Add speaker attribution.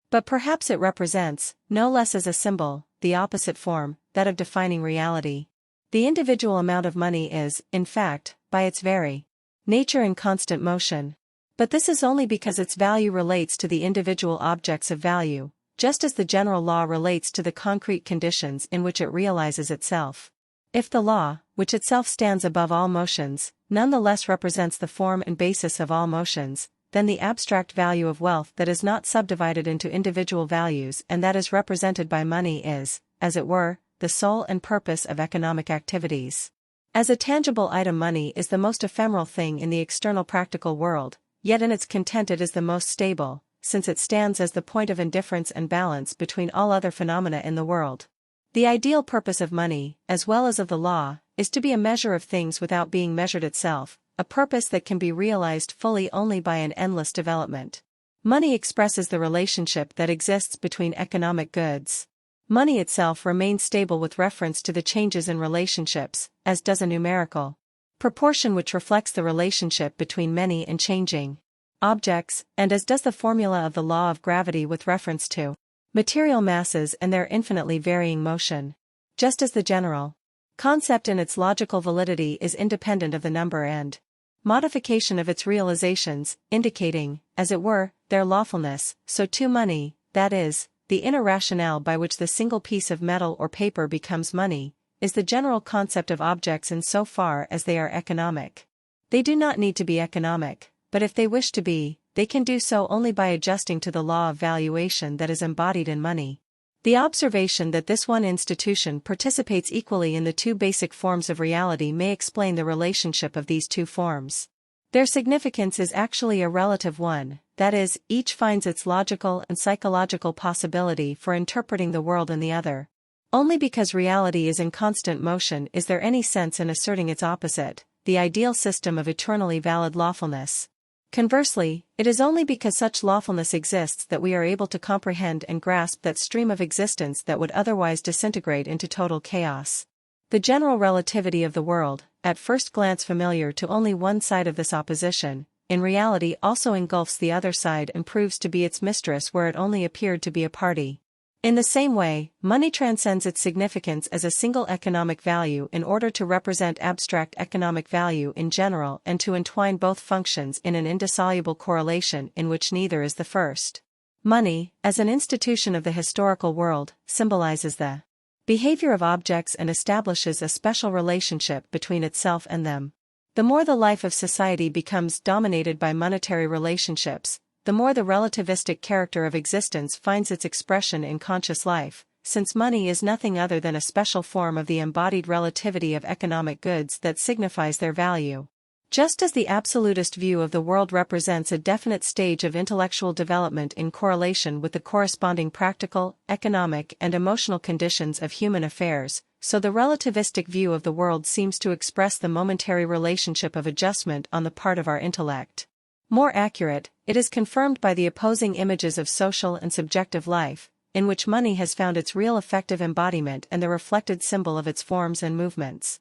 Speaker 1: But perhaps it represents, no less as a symbol, the opposite form, that of defining reality. The individual amount of money is, in fact, by its very nature in constant motion. But this is only because its value relates to the individual objects of value, just as the general law relates to the concrete conditions in which it realizes itself. If the law, which itself stands above all motions, nonetheless represents the form and basis of all motions, then the abstract value of wealth that is not subdivided into individual values and that is represented by money is, as it were, the soul and purpose of economic activities. As a tangible item, money is the most ephemeral thing in the external practical world, yet in its content it is the most stable, since it stands as the point of indifference and balance between all other phenomena in the world. The ideal purpose of money, as well as of the law, is to be a measure of things without being measured itself, a purpose that can be realized fully only by an endless development. Money expresses the relationship that exists between economic goods. Money itself remains stable with reference to the changes in relationships, as does a numerical proportion which reflects the relationship between many and changing objects, and as does the formula of the law of gravity with reference to material masses and their infinitely varying motion. Just as the general concept in its logical validity is independent of the number and modification of its realizations, indicating, as it were, their lawfulness, so too money, that is, the inner rationale by which the single piece of metal or paper becomes money, is the general concept of objects in so far as they are economic. They do not need to be economic, but if they wish to be, they can do so only by adjusting to the law of valuation that is embodied in money. The observation that this one institution participates equally in the two basic forms of reality may explain the relationship of these two forms. Their significance is actually a relative one, that is, each finds its logical and psychological possibility for interpreting the world in the other. Only because reality is in constant motion is there any sense in asserting its opposite, the ideal system of eternally valid lawfulness. Conversely, it is only because such lawfulness exists that we are able to comprehend and grasp that stream of existence that would otherwise disintegrate into total chaos. The general relativity of the world, at first glance familiar to only one side of this opposition, in reality also engulfs the other side and proves to be its mistress where it only appeared to be a party. In the same way, money transcends its significance as a single economic value in order to represent abstract economic value in general and to entwine both functions in an indissoluble correlation in which neither is the first. Money, as an institution of the historical world, symbolizes the behavior of objects and establishes a special relationship between itself and them. The more the life of society becomes dominated by monetary relationships, the more the relativistic character of existence finds its expression in conscious life, since money is nothing other than a special form of the embodied relativity of economic goods that signifies their value. Just as the absolutist view of the world represents a definite stage of intellectual development in correlation with the corresponding practical, economic, and emotional conditions of human affairs, so the relativistic view of the world seems to express the momentary relationship of adjustment on the part of our intellect. More accurate, it is confirmed by the opposing images of social and subjective life, in which money has found its real effective embodiment and the reflected symbol of its forms and movements.